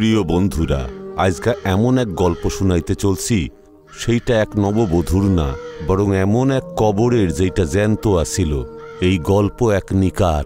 প্রিয় বন্ধুরা, আজকে এমন এক গল্প শুনাইতে চলছি, সেইটা এক নববধূর না, বরং এমন এক কবরের যেটা জ্যান্ত আসিল। এই গল্প এক নিকার,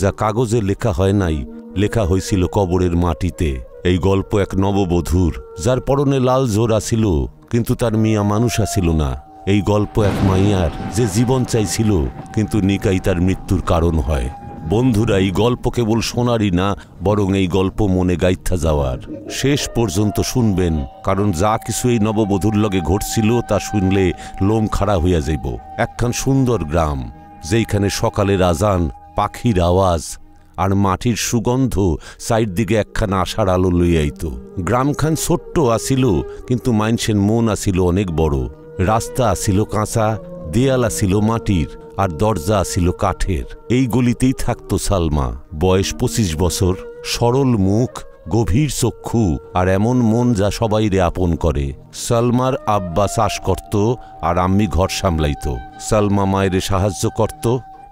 যা কাগজে লেখা হয় নাই, লেখা হয়েছিল কবরের মাটিতে। এই গল্প এক নববধূর, যার পরনে লাল জোর আসিল, কিন্তু তার মিয়া মানুষ আসিল না। এই গল্প এক মাইয়ার, যে জীবন চাইছিল, কিন্তু নিকাই তার মৃত্যুর কারণ হয়। বন্ধুরা, এই গল্প কেবল শোনারই না, বরং এই গল্প মনে গাইথা যাওয়ার। শেষ পর্যন্ত শুনবেন, কারণ যা কিছু এই নববধূর লগে ঘটছিল তা শুনলে লোম খাড়া হইয়া যাইব। একখান সুন্দর গ্রাম, যেইখানে সকালের আজান, পাখির আওয়াজ আর মাটির সুগন্ধ সাইড দিকে একখান আশার আলো লইয়াইত। গ্রামখান ছোট্ট আসিল, কিন্তু মাইনসের মন আসিল অনেক বড়। রাস্তা আসিল কাঁচা, দেয়াল আসিল মাটির, আর দরজা আসিল কাঠের। এই গলিতেই থাকত সালমা। বয়স 25 বছর, সরল মুখ, গভীর চক্ষু আর এমন মন যা সবাইরে আপন করে। সালমার আব্বা চাষ করত আর আম্মি ঘর সামলাইত। সালমা মায়েরে সাহায্য করত,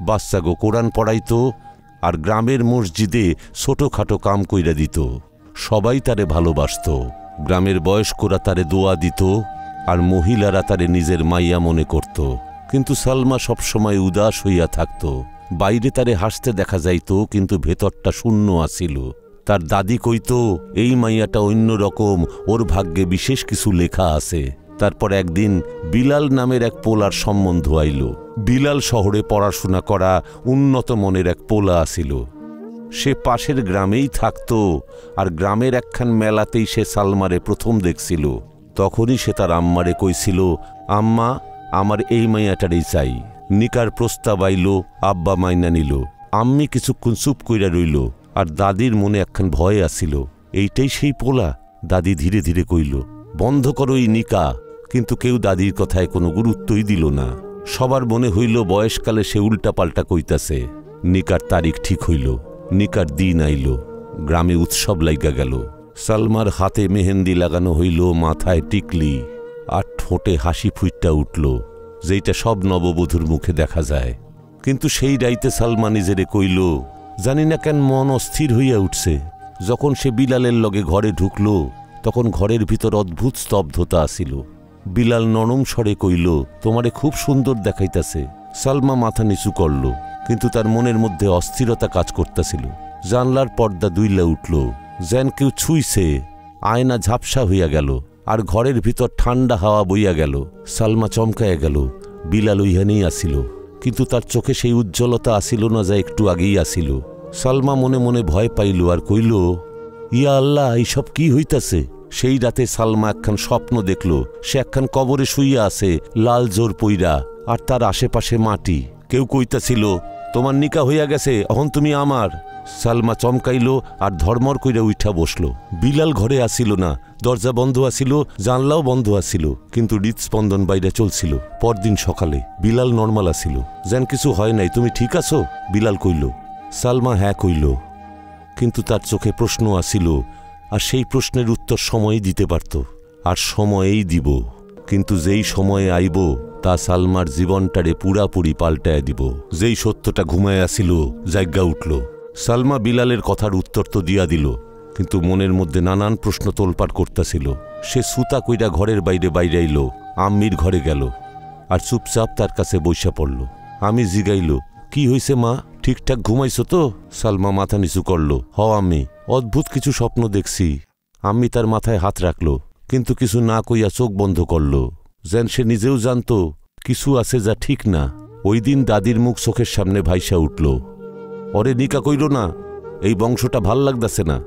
বাচ্চাগো কোরআন পড়াইত আর গ্রামের মসজিদে ছোটখাটো কাম কইরা দিত। সবাই তারে ভালোবাসত। গ্রামের বয়স্করা তারে দোয়া দিত আর মহিলারা তারে নিজের মাইয়া মনে করত। কিন্তু সালমা সবসময় উদাস হইয়া থাকত। বাইরে তারে হাসতে দেখা যাইত, কিন্তু ভেতরটা শূন্য আসিল। তার দাদি কইত, এই মাইয়াটা অন্য রকম, ওর ভাগ্যে বিশেষ কিছু লেখা আছে। তারপর একদিন বিলাল নামের এক পোলার সম্বন্ধ আইল। বিলাল শহরে পড়াশোনা করা উন্নত মনের এক পোলা আসিল। সে পাশের গ্রামেই থাকত, আর গ্রামের একখান মেলাতেই সে সালমারে প্রথম দেখছিল। তখনই সে তার আম্মারে কইছিল, আম্মা, আমার এই মাইয়াটারই চাই। নিকার প্রস্তাব আইল, আব্বা মাইনা নিল। আম্মি কিছুক্ষণ চুপ কইরা রইল, আর দাদির মনে একখান ভয় আসিল। এইটাই সেই পোলা? দাদি ধীরে ধীরে কইল, বন্ধ করো এই নিকা। কিন্তু কেউ দাদির কথায় কোনো গুরুত্বই দিল না। সবার মনে হইল বয়সকালে সে উল্টা পাল্টা কইতাছে। নিকার তারিখ ঠিক হইল, নিকার দিন আইল। গ্রামে উৎসব লাইগা গেল। সালমার হাতে মেহেন্দি লাগানো হইল, মাথায় টিকলি, আর ঠোঁটে হাসি ফুইটটা উঠল, যেইটা সব নববধূর মুখে দেখা যায়। কিন্তু সেই রাইতে সালমা নিজেরে কইল, জানি না কেন মন অস্থির হইয়া উঠছে। যখন সে বিলালের লগে ঘরে ঢুকল, তখন ঘরের ভিতর অদ্ভুত স্তব্ধতা আসিল। বিলাল নরম স্বরে কইল, তোমারে খুব সুন্দর দেখাইতাছে। সালমা মাথা নিচু করল, কিন্তু তার মনের মধ্যে অস্থিরতা কাজ করতেছিল। জানলার পর্দা দুইলা উঠল, যেন কেউ ছুঁইছে। আয়না ঝাপসা হইয়া গেল, আর ঘরের ভিতর ঠান্ডা হাওয়া বইয়া গেল। সালমা চমকাইয়া গেল। বিলাল ওইখানেই আসিল, কিন্তু তার চোখে সেই উজ্জ্বলতা আসিল না যা একটু আগেই আসিল। সালমা মনে মনে ভয় পাইল আর কইল, ইয়া আল্লাহ, এইসব কি হইতাছে? সেই রাতে সালমা একখান স্বপ্ন দেখল। সে একখান কবরে শুইয়া আছে, লাল জোর পইরা, আর তার আশেপাশে মাটি। কেউ কইতাছিল, তোমার নিকা হইয়া গেছে, এখন তুমি আমার। সালমা চমকাইল আর ধর্মর কইরা উঠা বসল। বিলাল ঘরে আসিল না, দরজা বন্ধ আসিল, জানলাও বন্ধ আসিল, কিন্তু হৃদস্পন্দন বাইরে চলছিল। পরদিন সকালে বিলাল নর্মাল আসিল, যেন কিছু হয় নাই। তুমি ঠিক আছো? বিলাল কইল। সালমা হ্যাঁ কইল, কিন্তু তার চোখে প্রশ্ন আসিল, আর সেই প্রশ্নের উত্তর সময়ই দিতে পারত, আর সময়েই দিব। কিন্তু যেই সময়ে আইব, তা সালমার জীবনটারে পুরাপুরি পাল্টায় দিব। যেই সত্যটা ঘুমায় আসিল, জায়গা উঠল। সালমা বিলালের কথার উত্তর তো দিয়া দিল, কিন্তু মনের মধ্যে নানান প্রশ্ন তোলপাড় করতেছিল। সে সুতা কইরা ঘরের বাইরে আইল, আম্মির ঘরে গেল, আর চুপচাপ তার কাছে বইসা পড়ল। আমি জিগাইল, কি হইছে মা, ঠিকঠাক ঘুমাইছো তো? সালমা মাথা নিচু করল, হ আম্মি, অদ্ভুত কিছু স্বপ্ন দেখছি। আম্মি তার মাথায় হাত রাখল, কিন্তু কিছু না কইয়া চোখ বন্ধ করল, যেন সে নিজেও জানত কিছু আছে যা ঠিক না। ওই দিন দাদির মুখ চোখের সামনে ভাইসা উঠল, ওরে নিকা কইল না, এই বংশটা ভাল লাগতাছে না।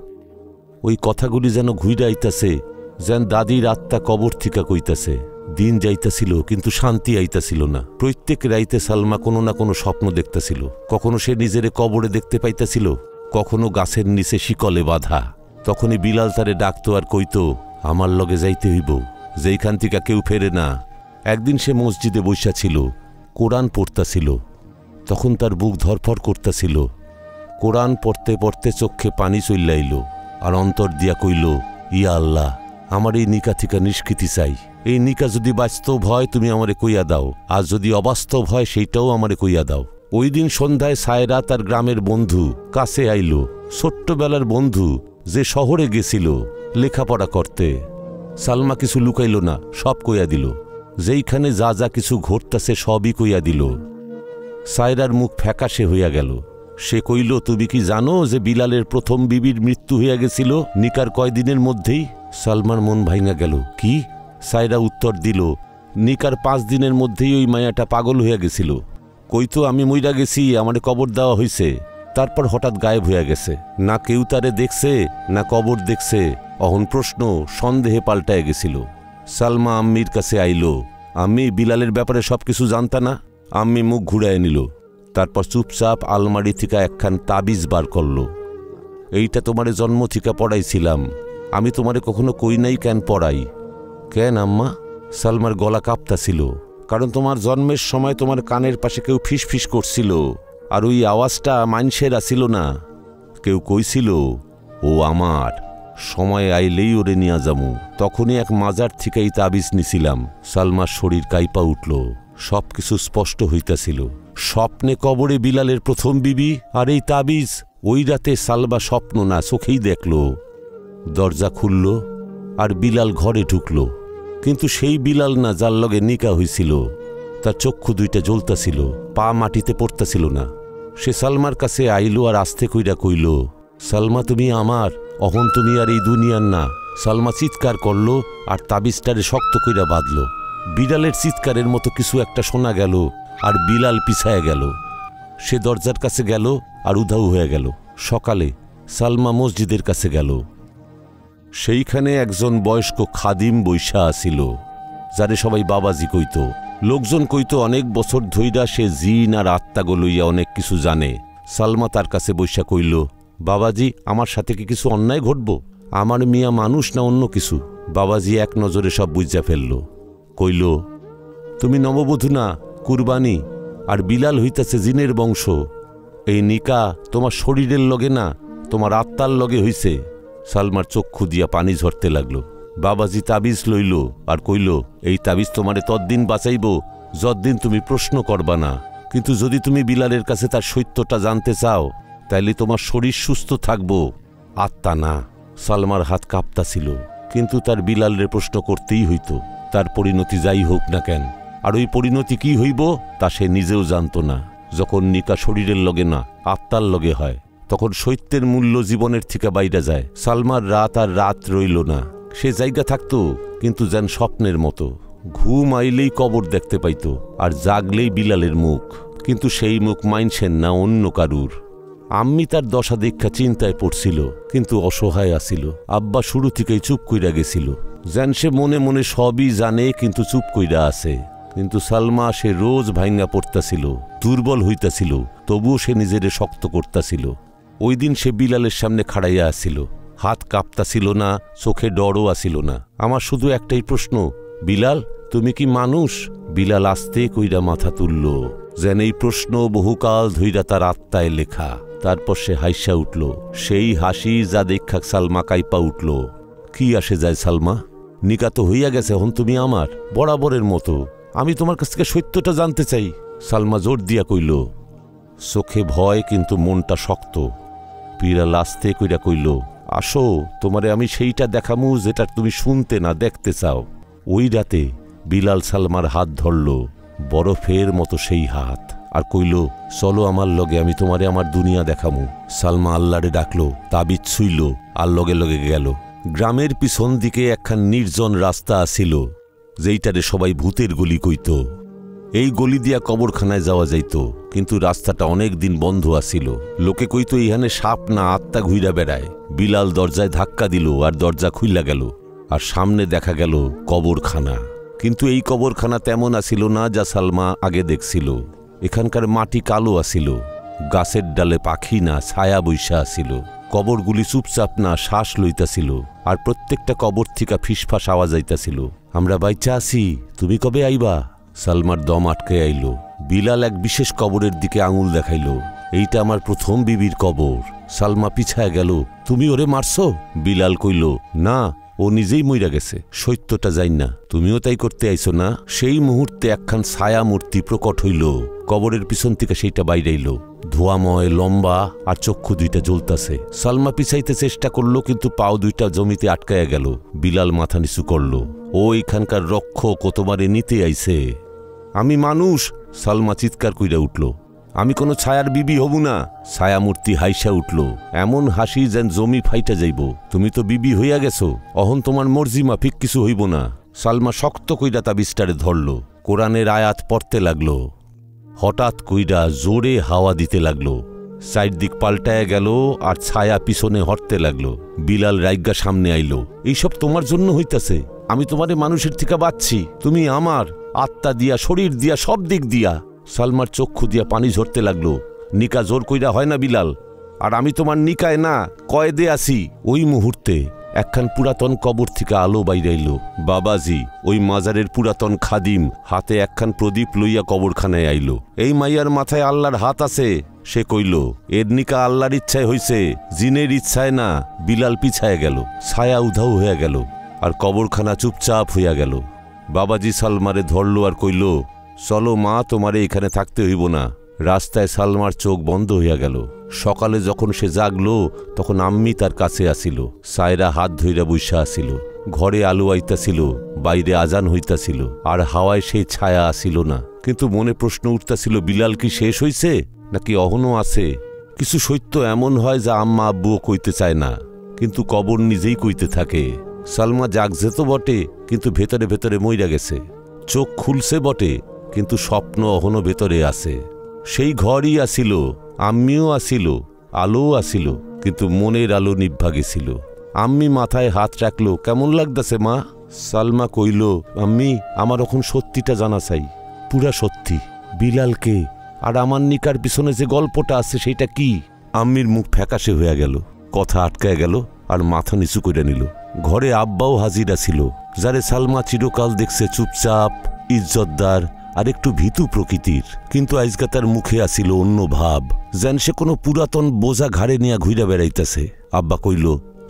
ওই কথাগুলি যেন ঘুইরা আইতাছে, যেন দাদির আত্মা কবর থিকা কইতাছে। দিন যাইতাছিল, কিন্তু শান্তি আইতাছিল না। প্রত্যেক রাইতে সালমা কোনো না কোনো স্বপ্ন দেখতেছিল। কখনো সে নিজেরে কবরে দেখতে পাইতাছিল, কখনো গাছের নিচে শিকলে বাঁধা। তখনই বিলাল তারে ডাকতো আর কইতো, আমার লগে যাইতে হইব, যেইখান থেকে কেউ ফেরে না। একদিন সে মসজিদে বইসা ছিল, কোরআন পড়তাছিল। তখন তার বুক ধরফর করতেছিল। কোরআন পড়তে পড়তে চোখে পানি চইল্লাইল, আর অন্তর দিয়া কইল, ইয়া আল্লাহ, আমার এই নিকা থিকা নিষ্কৃতি চাই। এই নিকা যদি বাস্তব হয় তুমি আমারে কইয়া দাও, আর যদি অবাস্তব হয় সেইটাও আমারে কইয়া দাও। ওই দিন সন্ধ্যায় সায়রা তার গ্রামের বন্ধু কাছে আইল। ছোট্টবেলার বন্ধু, যে শহরে গেছিল লেখাপড়া করতে। সালমা কিছু লুকাইল না, সব কইয়া দিল। যেইখানে যা যা কিছু ঘটতাছে সবই কইয়া দিল। সায়রার মুখ ফ্যাকাশে হইয়া গেল। সে কইল, তুমি কি জানো যে বিলালের প্রথম বিবির মৃত্যু হইয়া গেছিল নিকার কয়দিনের মধ্যেই? সালমার মন ভাঙা গেল। কি? সায়রা উত্তর দিল, নিকার 5 দিনের মধ্যেই ওই মায়াটা পাগল হইয়া গেছিল। কইতো আমি মইরা গেছি, আমারে কবর দেওয়া হইছে। তারপর হঠাৎ গায়েব হইয়া গেছে। না কেউ তারে দেখছে না কবর দেখছে। অহন প্রশ্ন সন্দেহে পাল্টায় গেছিল। সালমা আম্মির কাছে আইল। আম্মি, বিলালের ব্যাপারে সবকিছু জানতা না? আম্মি মুখ ঘুরায় নিল। তারপর চুপচাপ আলমারি থেকে একখান তাবিজ বার করল। এইটা তোমারে জন্ম থেকে পড়াইছিলাম। আমি তোমারে কখনো কই নাই কেন পড়াই। কেন আম্মা? সালমার গলা কাঁপতাছিল। কারণ তোমার জন্মের সময় তোমার কানের পাশে কেউ ফিস ফিস করছিল, আর ওই আওয়াজটা মানুষের আসিল না। কেউ কইছিল, ও আমার, সময় আইলেই ওরে নিয়া যামু। তখনই এক মাজার থেকে এই তাবিজ নিছিলাম। সালমার শরীর কাইপা উঠল। সবকিছু স্পষ্ট হইতাছিল। স্বপ্নে কবরে বিলালের প্রথম বিবি, আর এই তাবিজ। ওই রাতে সালমা স্বপ্ন না, চোখেই দেখল। দরজা খুলল আর বিলাল ঘরে ঢুকল। কিন্তু সেই বিলাল না যার লগে নিকা হইছিল। তার চক্ষু দুইটা জ্বলতাছিল, পা মাটিতে পড়তাছিল না। সে সালমার কাছে আইল আর আস্তে কইরা কইল, সালমা তুমি আমার, অহন তুমি আর এই দুনিয়ার না। সালমা চিৎকার করল আর তাবিজটারে শক্ত কইরা বাঁধল। বিড়ালের চিৎকারের মতো কিছু একটা শোনা গেল আর বিলাল পিছায়া গেল। সে দরজার কাছে গেল আর উধাও হয়ে গেল। সকালে সালমা মসজিদের কাছে গেল। সেইখানে একজন বয়স্ক খাদিম বৈশা আসিল, যারে সবাই বাবাজি কইত। লোকজন কইত অনেক বছর ধইরা সে জিন আর আত্মাগো লইয়া অনেক কিছু জানে। সালমা তার কাছে বৈশা কইল, বাবাজি, আমার সাথে কি কিছু অন্যায় ঘটব? আমার মিয়া মানুষ না অন্য কিছু? বাবাজি এক নজরে সব বুঝা ফেলল। কইল, তুমি নববধূ না, কুরবানি, আর বিলাল হইতাছে জিনের বংশ। এই নিকা তোমার শরীরের লগে না, তোমার আত্মার লগে হইছে। সালমার চক্ষু দিয়া পানি ঝরতে লাগলো। বাবাজি তাবিজ লইল আর কইল, এই তাবিজ তোমারে তদ্দিন বাঁচাইব যতদিন তুমি প্রশ্ন করবা না। কিন্তু যদি তুমি বিলালের কাছে তার সত্যটা জানতে চাও, তাইলে তোমার শরীর সুস্থ থাকবো, আত্মা না। সালমার হাত কাঁপতাছিল, কিন্তু তার বিলালের প্রশ্ন করতেই হইত। তার পরিণতি যাই হোক না কেন, আর ওই পরিণতি কি হইব তা সে নিজেও জানত না। যখন নিকা শরীরের লগে না, আত্মার লগে হয়, তখন সত্যের মূল্য জীবনের থেকে বাইরে যায়। সালমার রাত আর রাত রইল না। সে জায়গা থাকত, কিন্তু যেন স্বপ্নের মতো। ঘুম আইলেই কবর দেখতে পাইত, আর জাগলেই বিলালের মুখ। কিন্তু সেই মুখ মাইনছেন না, অন্য কারুর। আম্মি তার দশা দেখা চিন্তায় পড়ছিল, কিন্তু অসহায় আসিল। আব্বা শুরু থেকেই চুপ কইরা গেছিল, যেন সে মনে মনে সবই জানে, কিন্তু চুপ কইরা আছে। কিন্তু সালমা, সে রোজ ভাঙ্গা পড়তাছিল, দুর্বল হইতাছিল, তবুও সে নিজেরে শক্ত করতাছিল। ওই দিন সে বিলালের সামনে খাড়াইয়া আসিল। হাত কাঁপতাছিল না, চোখে ডরও আসিল না। আমার শুধু একটাই প্রশ্ন, বিলাল, তুমি কি মানুষ? বিলাল আস্তে কইরা মাথা তুলল, যেন এই প্রশ্ন বহুকাল ধইরা তার আত্মায় লেখা। তারপর সে হাইসা উঠল, সেই হাসি যা দেখা সালমা কাইপা উঠল। কি আসে যায় সালমা, নিকা তো হইয়া গেছে, হন তুমি আমার, বরাবরের মতো। আমি তোমার কাছ থেকে সত্যটা জানতে চাই। সালমা জোর দিয়া কইল। চোখে ভয়, কিন্তু মনটা শক্ত। বিলাল আস্তে কইরা কইল, আসো, তোমারে আমি সেইটা দেখামু যেটা তুমি শুনতে না দেখতে চাও। ওই রাতে বিলাল সালমার হাত ধরল, বরফের মতো সেই হাত, আর কইল, চলো আমার লগে, আমি তোমারে আমার দুনিয়া দেখামু। সালমা আল্লাহরে ডাকলো, তাবিজ ছুইল, আর লগে লগে গেল। গ্রামের পিছন দিকে একখান নির্জন রাস্তা আসিল, যেইটারে সবাই ভূতের গলি কইত। এই গলি দিয়া কবরখানায় যাওয়া যাইত, কিন্তু রাস্তাটা অনেক দিন বন্ধ আসিল। লোকে কইত ইহানে সাপ না, আত্মা ঘুইরা বেড়ায়। বিলাল দরজায় ধাক্কা দিল, আর দরজা খুইলা গেল, আর সামনে দেখা গেল কবরখানা। কিন্তু এই কবরখানা তেমন আসিল না যা সালমা আগে দেখছিল। এখানকার মাটি কালো আসিল, গাছের ডালে পাখি না, ছায়া বৈশা আসিল। কবরগুলি চুপচাপ না, শ্বাস লইতাছিল, আর প্রত্যেকটা কবর থিকা ফিসফাস আওয়াজ আইতাছিল, আমরা বাইচা আছি, তুমি কবে আইবা? সালমার দম আটকে আইল। বিলাল এক বিশেষ কবরের দিকে আঙুল দেখাইল, এইটা আমার প্রথম বিবির কবর। সালমা পিছায় গেল, তুমি ওরে মারছো? বিলাল কইল, না, ও নিজেই মইরা গেছে, সত্যটা যাই না। তুমিও তাই করতে আইছো না? সেই মুহূর্তে একখান ছায়া মূর্তি প্রকট হইল, কবরের পিছন থেকে সেইটা বাইরাইল, ধোয়াময়, লম্বা, আর চক্ষু দুইটা জ্বলতাছে। সালমা পিছাইতে চেষ্টা করলো, কিন্তু পাও দুইটা জমিতে আটকায়া গেল। বিলাল মাথা নিচু করলো। ও এখানকার রক্ষক, ও তোমারে নিতে আইছে। আমি মানুষ, সালমা চিৎকার কইরা উঠল। আমি কোনো ছায়ার বিবি হব না। ছায়ামূর্তি হাইসা উঠল, এমন হাসি যেন জমি ফাইটা যাইব। তুমি তো বিবি হইয়া গেছো, অহন তোমার মর্জি মাফিক কিছু হইব না। সালমা শক্ত কইরা তাবিজটারে ধরল, কোরআনের আয়াত পড়তে লাগলো। হঠাৎ কইরা জোরে হাওয়া দিতে লাগলো, চারদিক পাল্টায়া গেল, আর ছায়া পিছনে হটতে লাগলো। বিলাল রাইগা সামনে আইলো। এইসব তোমার জন্য হইতাছে। আমি তোমারে মানুষের থেকে বাঁচছি, তুমি আমার, আত্মা দিয়া, শরীর দিয়া, সব দিক দিয়া। সালমার চক্ষু দিয়া পানি ঝরতে লাগলো। নিকা জোর কইরা হয় না বিলাল, আর আমি তোমার নিকায় না, কয়েদে আছি। ওই মুহূর্তে একখান পুরাতন কবর থেকে আলো বাইরাইল। বাবাজি, ওই মাজারের পুরাতন খাদিম, হাতে একখান প্রদীপ লইয়া কবরখানায় আইল। এই মাইয়ার মাথায় আল্লাহর হাত আছে, সে কইল। এর নিকা আল্লাহর ইচ্ছায় হইছে, জিনের ইচ্ছায় না। বিলাল পিছায় গেল, ছায়া উধাও হইয়া গেল, আর কবরখানা চুপচাপ হইয়া গেল। বাবাজি সালমারে ধরল আর কইল, চলো মা, তোমারে এখানে থাকতে হইব না। রাস্তায় সালমার চোখ বন্ধ হইয়া গেল। সকালে যখন সে জাগলো, তখন আম্মি তার কাছে আসিল। সায়রা হাত ধইরা বইসা আসিল। ঘরে আলো আইতাছিল, বাইরে আজান হইতাছিল, আর হাওয়ায় সেই ছায়া আসিল না। কিন্তু মনে প্রশ্ন উঠতাছিল, বিলাল কি শেষ হইছে, নাকি অহনও আছে? কিছু সত্য এমন হয় যা আম্মা আব্বুও কইতে চায় না, কিন্তু কবর নিজেই কইতে থাকে। সালমা জাগছে তো বটে, কিন্তু ভেতরে ভেতরে মইরা গেছে। চোখ খুলছে বটে, কিন্তু স্বপ্ন অহনো ভেতরে আছে। সেই ঘরই আসিল, আম্মিও আসিল, আলোও আসিল, কিন্তু মনের আলো নিভা গেছিল। আম্মি মাথায় হাত রাখলো, কেমন লাগতেছে মা? সালমা কইল, আম্মি, আমার এখন সত্যিটা জানা চাই, পুরা সত্যি। বিলালকে আর আমার নিকার পিছনে যে গল্পটা আছে সেটা কি? আম্মির মুখ ফ্যাকাশে হইয়া গেল, কথা আটকায় গেল, আর মাথা নিচু করে নিল। ঘরে আব্বাও হাজির আছিল, যারে সালমা চিরকাল দেখছে চুপচাপ, ইজ্জতদার, আর একটু ভীতু প্রকৃতির। কিন্তু আজকা তার মুখে আসিল অন্য ভাব, যেন সে কোনো পুরাতন বোঝা ঘাড়ে নিয়ে ঘুরে বেড়াইতেছে। আব্বা কইল,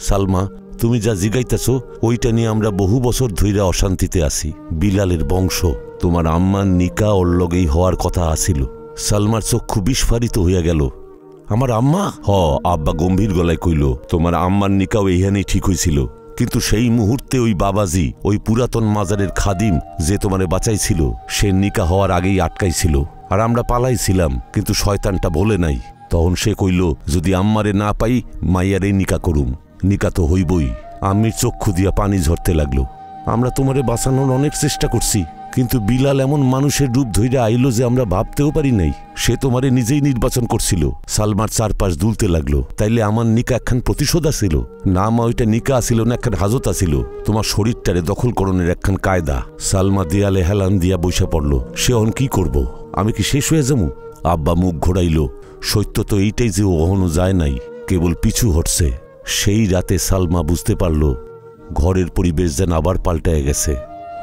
সালমা, তুমি যা জিগাইতেছ ওইটা নিয়ে আমরা বহু বছর ধইরা অশান্তিতে আছি। বিলালের বংশ, তোমার আম্মার নিকা ওর লগেই হওয়ার কথা আসিল। সালমার চক্ষু বিস্ফারিত হইয়া গেল। আমার আম্মা? হ, আব্বা গম্ভীর গলায় কইল, তোমার আম্মার নিকাও এইখানেই ঠিক হইছিল। কিন্তু সেই মুহূর্তে ওই বাবাজি, ওই পুরাতন মাজারের খাদিম যে তোমারে বাঁচাইছিল, সে নিকা হওয়ার আগেই আটকাইছিল, আর আমরা পালাইছিলাম। কিন্তু শয়তানটা বলে নাই। তখন সে কইল, যদি আম্মারে না পাই, মাইয়ারে নিকা করুম। নিকা তো হইবই। আম্মির চক্ষু দিয়া পানি ঝরতে লাগলো। আমরা তোমারে বাঁচানোর অনেক চেষ্টা করছি, কিন্তু বিলাল এমন মানুষের রূপ ধইরা আইলো যে আমরা ভাবতেও পারি নাই। সে তোমারে নিজেই নির্বাচন করছিল। সালমার চারপাশ দুলতে লাগলো। তাইলে আমার নিকা একখান প্রতিশোধ আসিল না? মা, ওইটা নিকা আসিল না, একখান হাজত আসিল, তোমার শরীরটারে দখলকরণের একখান কায়দা। সালমা দেয়ালে হেলান দিয়া বইসা পড়ল। সে অন কি করব? আমি কি শেষ হয়ে যাবো? আব্বা মুখ ঘোরাইল। সত্য তো এইটাই যে ও অহনো যায় নাই, কেবল পিছু হটছে। সেই রাতে সালমা বুঝতে পারল, ঘরের পরিবেশ যেন আবার পাল্টায় গেছে।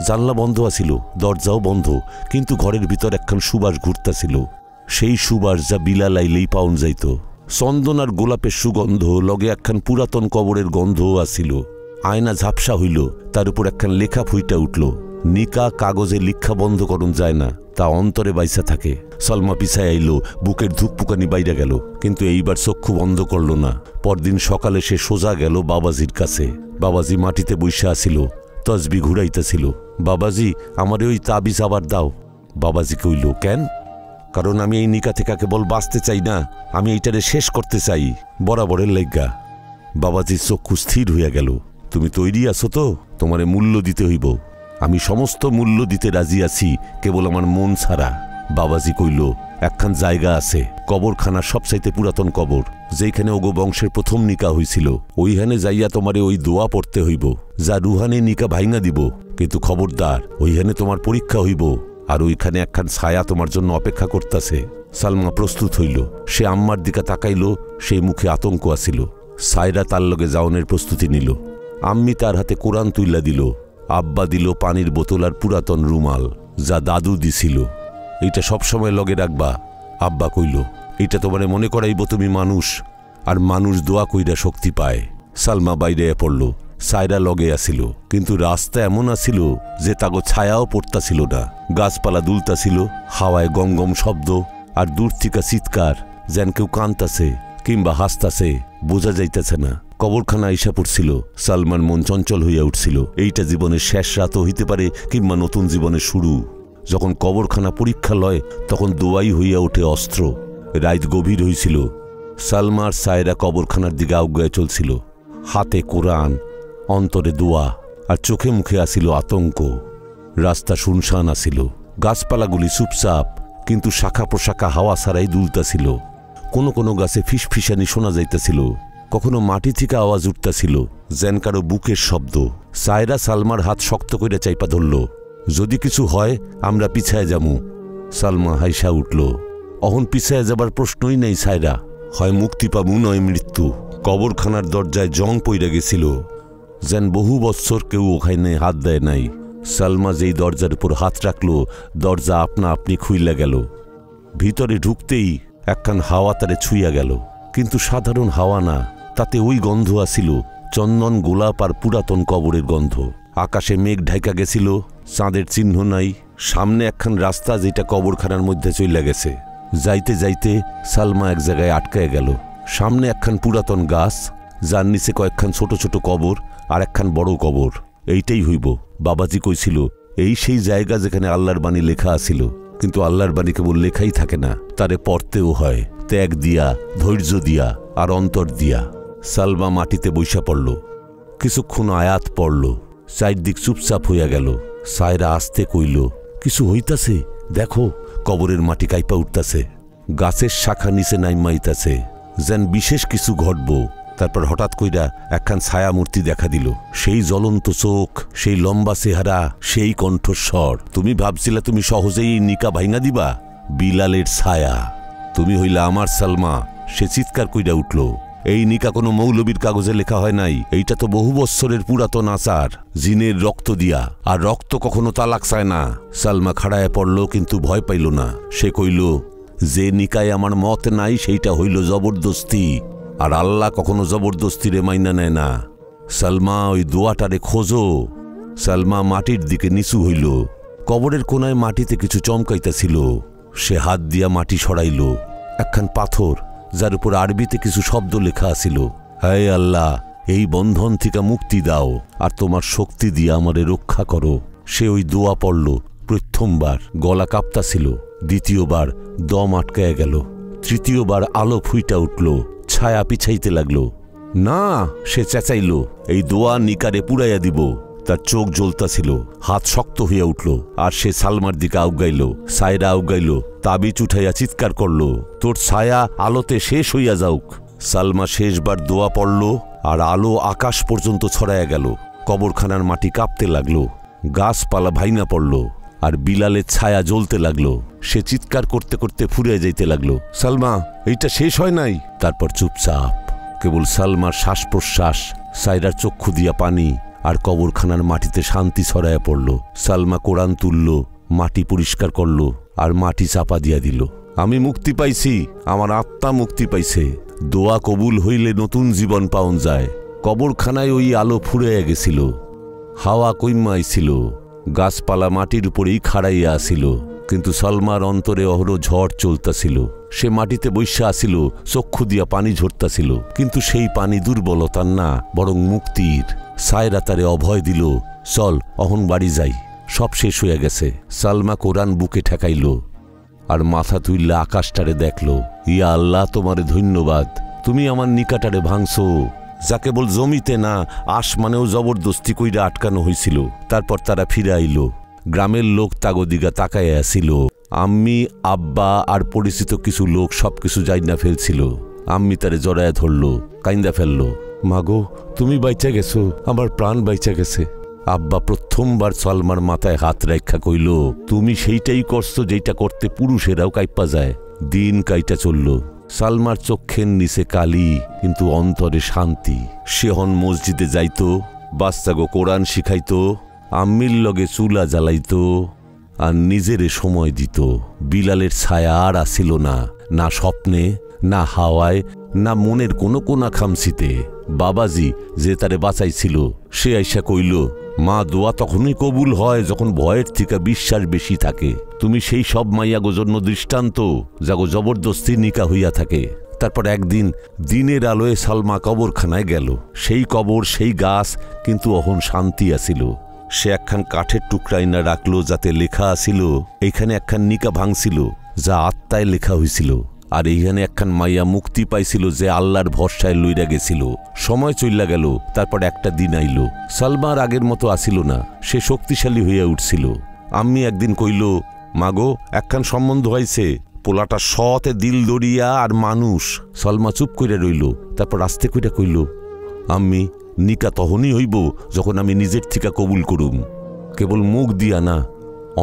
জানলা বন্ধ আছিল, দরজাও বন্ধ, কিন্তু ঘরের ভিতর একখান সুবাস ঘুরতাছিল। সেই সুবাস যা বিলাল আইলেই পাউন যাইত। চন্দন আর গোলাপের সুগন্ধ, লগে একখান পুরাতন কবরের গন্ধও আসিল। আয়না ঝাপসা হইল, তার উপর একখান লেখা ফুইটা উঠল, নিকা কাগজে লিখা বন্ধ করুন যায় না, তা অন্তরে বাইসা থাকে। সালমা পিছায় আইল, বুকের ধুকপুকানি বাইরে গেল, কিন্তু এইবার চক্ষু বন্ধ করল না। পরদিন সকালে সে সোজা গেল বাবাজির কাছে। বাবাজি মাটিতে বইসা আসিল, তসবি ঘুরাইতেছিল। বাবাজি, আমারে ওই তাবিজ আবার দাও। বাবাজি কইল, কেন? কারণ আমি এই নিকা থেকে কেবল বাঁচতে চাই না, আমি এইটারে শেষ করতে চাই, বরাবরের লেগা। বাবাজির চক্ষু স্থির হইয়া গেল। তুমি তৈরি আছো তো? তোমারে মূল্য দিতে হইব। আমি সমস্ত মূল্য দিতে রাজি আছি, কেবল আমার মন ছাড়া। বাবাজি কইল, একখান জায়গা আছে, কবরখানার সবচাইতে পুরাতন কবর, যেখানে ওগো বংশের প্রথম নিকা হইছিল। ওইখানে যাইয়া তোমারে ওই দোয়া পড়তে হইব, যা রুহানি নিকা ভাইঙা দিব। কিন্তু খবরদার, ওইখানে তোমার পরীক্ষা হইব, আর ওইখানে একখান ছায়া তোমার জন্য অপেক্ষা করতেছে। সালমা প্রস্তুত হইল। সে আম্মার দিকে তাকাইল, সেই মুখে আতঙ্ক আসিল। সায়রা তার লগে যাওনের প্রস্তুতি নিল। আম্মি তার হাতে কোরআন তুইলা দিল। আব্বা দিল পানির বোতল আর পুরাতন রুমাল, যা দাদু দিছিল। এইটা সবসময় লগে রাখবা। আব্বা কইল, এইটা তোমারে মনে করাইব তুমি মানুষ, আর মানুষ দোয়া কইরা শক্তি পায়। সালমা বাইরে পড়ল। সায়রা লগে আসিল, কিন্তু রাস্তা এমন আসিল যে তাগো ছায়াও পড়তাছিল না। গাছপালা দুলতাছিল, হাওয়ায় গম গম শব্দ, আর দূর থেকে চিৎকার, যেন কেউ কান্তাছে কিংবা হাসতাছে, বোঝা যাইতেছে না। কবরখানা আইসা পড়ছিল। সালমার মন চঞ্চল হইয়া উঠছিল। এইটা জীবনের শেষ রাতও হইতে পারে, কিংবা নতুন জীবনের শুরু। যখন কবরখানা পরীক্ষা লয়, তখন দোয়াই হইয়া ওঠে অস্ত্র। রাত গভীর হইছিল। সালমার সায়রা কবরখানার দিকে আউগায় চলছিল, হাতে কোরআন, অন্তরে দোয়া, আর চোখে মুখে আসিল আতঙ্ক। রাস্তা শুনশান আসিল, গাছপালাগুলি চুপচাপ, কিন্তু শাখা প্রশাখা হাওয়া ছাড়াই দুলতাছিল। কোনো কোনো গাছে ফিসফিসানি শোনা যাইতেছিল, কখনো মাটি থেকে আওয়াজ উঠতাছিল, যেন কারো বুকের শব্দ। সায়রা সালমার হাত শক্ত করে চাইপা ধরল। যদি কিছু হয় আমরা পিছায় যামু। সালমা হাইসা উঠল। অহন পিছায় যাবার প্রশ্নই নেই সায়রা, হয় মুক্তি পাবু নয় মৃত্যু। কবরখানার দরজায় জং পইরা গেছিল, যেন বহু বৎসর কেউ ওখানে হাত দেয় নাই। সালমা যেই দরজার উপর হাত রাখল, দরজা আপনা আপনি খুইলা গেল। ভিতরে ঢুকতেই একখান হাওয়া তারে ছুঁইয়া গেল, কিন্তু সাধারণ হাওয়া না, তাতে ওই গন্ধ আসিল চন্দন, গোলাপ আর পুরাতন কবরের গন্ধ। আকাশে মেঘ ঢাইকা গেছিল, চাঁদের চিহ্ন নাই। সামনে একখান রাস্তা, যেটা কবরখানার মধ্যে চইলা গেছে। যাইতে যাইতে সালমা এক জায়গায় আটকায় গেল। সামনে একখান পুরাতন গাছ, যার নিচে কয়েকখান ছোট ছোট কবর আর একখান বড় কবর। এইটাই হইব, বাবাজি কইছিল, এই সেই জায়গা যেখানে আল্লাহর বাণী লেখা আছিল। কিন্তু আল্লাহর বাণী কেবল লেখাই থাকে না, তারে পড়তেও হয়, ত্যাগ দিয়া, ধৈর্য দিয়া, আর অন্তর দিয়া। সালমা মাটিতে বইসা পড়ল, কিছুক্ষণ আয়াত পড়ল। চারদিক চুপচাপ হইয়া গেল। সায়রা আস্তে কইল, কিছু হইতাছে, দেখো। কবরের মাটি কাইপা উঠতাছে, গাছের শাখা নিচে নাইমাইতাছে, যেন বিশেষ কিছু ঘটব। তারপর হঠাৎ কইরা একখান ছায়া মূর্তি দেখা দিল। সেই জ্বলন্ত চোখ, সেই লম্বা চেহারা, সেই কণ্ঠস্বর। তুমি ভাবছিলা তুমি সহজেই নিকা ভাইঙা দিবা? বিলালের ছায়া। তুমি হইলা আমার সালমা। সে চিৎকার কইরা উঠল, এই নিকা কোনো মৌলবীর কাগজে লেখা হয় নাই। এইটা তো বহু বৎসরের পুরাতন আচার, জিনের রক্ত দিয়া। আর রক্ত কখনো তালাক চায় না। সালমা খাড়ায় পড়ল, কিন্তু ভয় পাইল না। সে কইল, যে নিকায় আমার মত নাই, সেইটা হইল জবরদস্তি। আর আল্লাহ কখনো জবরদস্তিরে মাইনা নেয় না। সালমা, ওই দোয়াটারে খোঁজো। সালমা মাটির দিকে নিচু হইল। কবরের কোনায় মাটিতে কিছু চমকাইতেছিল। সে হাত দিয়া মাটি সরাইল। একখান পাথর, যার উপর আরবিতে কিছু শব্দ লেখা আছিল। হে আল্লাহ, এই বন্ধন থেকে মুক্তি দাও, আর তোমার শক্তি দিয়ে আমারে রক্ষা করো। সে ওই দোয়া পড়ল। প্রথমবার গলা কাঁপতাছিল, দ্বিতীয়বার দম আটকায় গেল, তৃতীয়বার আলো ফুইটা উঠল, ছায়া পিছাইতে লাগল। না, সে চেঁচাইল, এই দোয়া নিকারে পুড়াইয়া দিব। তার চোখ জ্বলতাছিল, হাত শক্ত হইয়া উঠল, আর সে সালমার দিকে আউগাইল। সায়রা আউগাইল, তাবিজ উঠাইয়া চিৎকার করল, তোর ছায়া আলোতে শেষ হইয়া যাউক। সালমা শেষবার দোয়া পড়ল, আর আলো আকাশ পর্যন্ত ছড়াইয়া গেল। কবরখানার মাটি কাঁপতে লাগল, গাছপালা ভাইঙা পড়ল, আর বিলালের ছায়া জ্বলতে লাগলো। সে চিৎকার করতে করতে ফুরিয়ে যাইতে লাগলো, সালমা, এইটা শেষ হয় নাই। তারপর চুপচাপ, কেবল সালমার শ্বাস প্রশ্বাস, সায়রার চক্ষু দিয়া পানি, আর কবরখানার মাটিতে শান্তি ছড়াইয়া পড়ল। সালমা কোরআন তুলল, মাটি পরিষ্কার করল, আর মাটি চাপা দিয়া দিল। আমি মুক্তি পাইছি, আমার আত্মা মুক্তি পাইছে। দোয়া কবুল হইলে নতুন জীবন পাওন যায়। কবরখানায় ওই আলো ফুরাইয়া গেছিল, হাওয়া কইমা আইছিল, গাছপালা মাটির উপরেই খাড়াইয়া আসিল। কিন্তু সালমার অন্তরে অহর ঝড় চলতাছিল। সে মাটিতে বৈশা আসিল, চক্ষু দিয়া পানি ঝরতাছিল, কিন্তু সেই পানি দুর্বলতার না, বরং মুক্তির। সায়রা তারে অভয় দিল, চল অহন বাড়ি যাই, সব শেষ হইয়া গেছে। সালমা কোরআন বুকে ঠেকাইল, আর মাথা তুইল্লা আকাশটারে দেখল। ইয়া আল্লাহ, তোমারে ধন্যবাদ, তুমি আমার নিকাটারে ভাঙছো, যা কেবল জমিতে না, আসমানেও জবরদস্তি কইরা আটকানো হইছিল। তারপর তারা ফিরে আইল। গ্রামের লোক তাগদিগা তাকাইয়া আসিল। আম্মি, আব্বা আর পরিচিত কিছু লোক সবকিছু জাইনা ফেলছিল। আম্মি তারে জড়ায়া ধরল, কাইন্দা ফেলল, মাগো, তুমি বাইচা গেছো, আমার প্রাণ বাইচা গেছে। আব্বা প্রথমবার সালমার মাথায় হাত রেখা কইল, তুমি সেইটাই করছো যেটা করতে পুরুষেরাও কাইপা যায়। দিন কাইটা চলল। সালমার চক্ষের নিচে কালি, কিন্তু অন্তরে শান্তি। সে হন মসজিদে যাইত, বাচ্চাগো কোরআন শিখাইত, আম্মির লগে চুলা জ্বালাইত, আর নিজেরে সময় দিত। বিলালের ছায়া আর আসিল না, না স্বপ্নে, না হাওয়ায়, না মনের কোনো কোনা খামসিতে। বাবাজি যে তারে বাঁচাইছিল সে আইসা কইল, মা দোয়া তখনই কবুল হয় যখন ভয়ের থেকে বিশ্বাস বেশি থাকে। তুমি সেই সব মাইয়াগো জন্য দৃষ্টান্ত যাগো জবরদস্তি নিকা হইয়া থাকে। তারপর একদিন দিনের আলোয় সালমা কবরখানায় গেল। সেই কবর, সেই গাছ, কিন্তু অহন শান্তি আসিল। সে একখান কাঠের টুকরাই না রাখলো যাতে লেখা আসিল, এইখানে একখান নিকা ভাঙছিল যা আত্মায় লেখা হইছিল, আর এইখানে একখান মাইয়া মুক্তি পাইছিল যে আল্লাহর ভরসায় লইরা গেছিল। সময় চইলা গেল। তারপর একটা দিন আইল। সালমার আগের মতো আসিল না, সে শক্তিশালী হইয়া উঠছিল। আম্মি একদিন কইল, মাগো একখান সম্বন্ধ হয়েছে, পোলাটা সতে দিল দরিয়া আর মানুষ। সালমা চুপ কইরা রইল। তারপর আস্তে কইরা কইল, আম্মি নিকা তখনই হইব যখন আমি নিজের থিকা কবুল করুম, কেবল মুখ দিয়া না,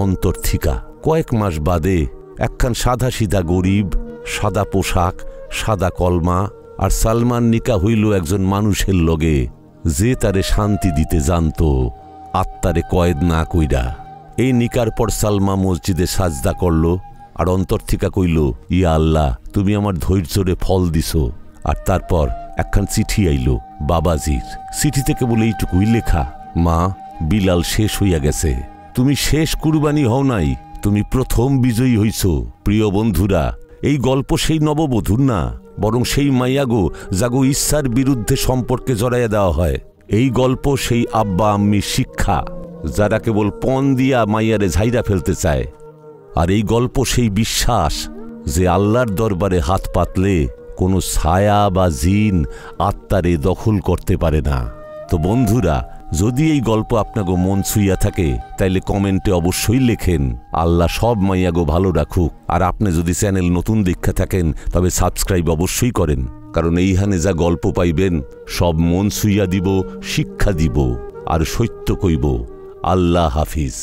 অন্তর থিকা। কয়েক মাস বাদে একখান সাদা সিধা গরিব, সাদা পোশাক, সাদা কলমা, আর সালমান নিকা হইল একজন মানুষের লগে যে তারে শান্তি দিতে জানত, আত্মারে কয়েদ না কইরা। এই নিকার পর সালমা মসজিদে সাজদা করল আর অন্তর থিকা কইল, ইয়া আল্লাহ, তুমি আমার ধৈর্যরে ফল দিছ। আর তারপর একখান চিঠি আইল বাবাজির। চিঠিতে কেবল এইটুকুই লেখা, মা বিলাল শেষ হইয়া গেছে, তুমি শেষ কুরবানি হও নাই, তুমি প্রথম বিজয়ী হইছ। প্রিয় বন্ধুরা, এই গল্প সেই নববধূর না, বরং সেই মাইয়াগো যাগো ইচ্ছার বিরুদ্ধে সম্পর্কে জড়াইয়া দেওয়া হয়। এই গল্প সেই আব্বা আম্মির শিক্ষা যারা কেবল পণ দিয়া মাইয়ারে ঝাইরা ফেলতে চায়। আর এই গল্প সেই বিশ্বাস যে আল্লাহর দরবারে হাত পাতলে কোনো ছায়া বা জিন আত্মারে দখল করতে পারে না। তো বন্ধুরা, যদি এই গল্প আপনাগো মন ছুঁইয়া থাকে তাইলে কমেন্টে অবশ্যই লেখেন, আল্লাহ সব মাইয়াগো ভালো রাখুক। আর আপনি যদি চ্যানেল নতুন দেখা থাকেন তবে সাবস্ক্রাইব অবশ্যই করেন, কারণ এইখানে যা গল্প পাইবেন সব মন ছুঁইয়া দিব, শিক্ষা দিব আর সত্য কইব। আল্লাহ হাফিজ।